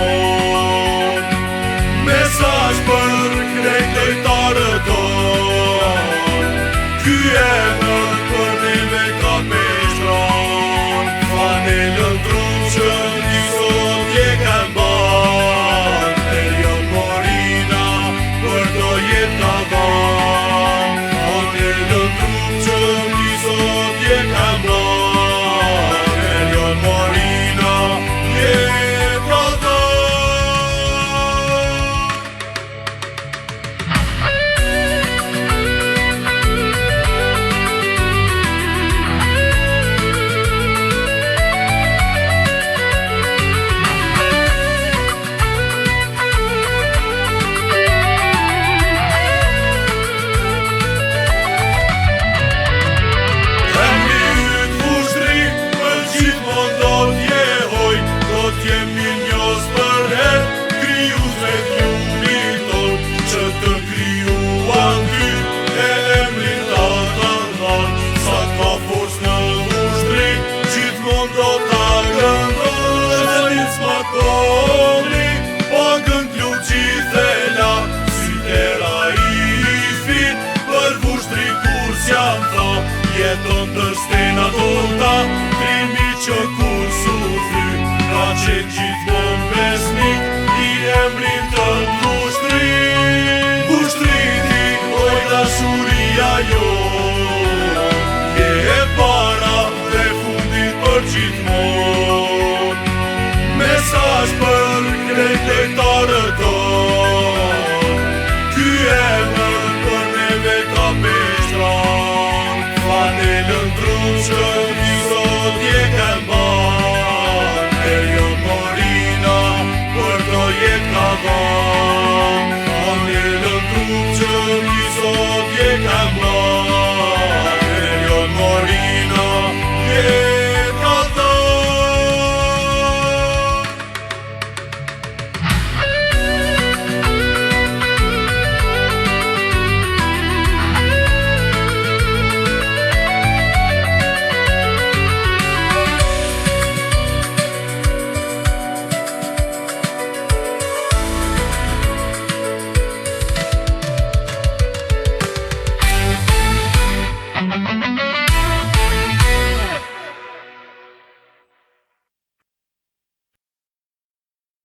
gjithmonë. Mesazh për krejt lojtarët tonë, ky emër për neve ka peshtron. Fanelën trup që ti sot je kan ban, Erion Morina për do jet ka ban. Fanelën trup që ti sot je kan ban, Erion Morina jet ka ban. Jemi njës për her, kryus me t'junin ton, që të kryuan ty, e emrin ta të dhan. Sa ka forës në ushtri, gjithmon do t'a gëndon. Qëllin s'ma kohli, pagën t'lu qithela, sytera i fit, për vushtri kur s'jam tha. Jeton të stena tota, trimi që kur sufri, ka qenë gjithmon besnik, i emrin të t'ushtrit. Ushtriti, oj dashuria jo, je e para dhe fundit për gjithmon. Mesazh për krejt lojtarët tonë, ky emër për neve ka peshtron. Fanelën trup që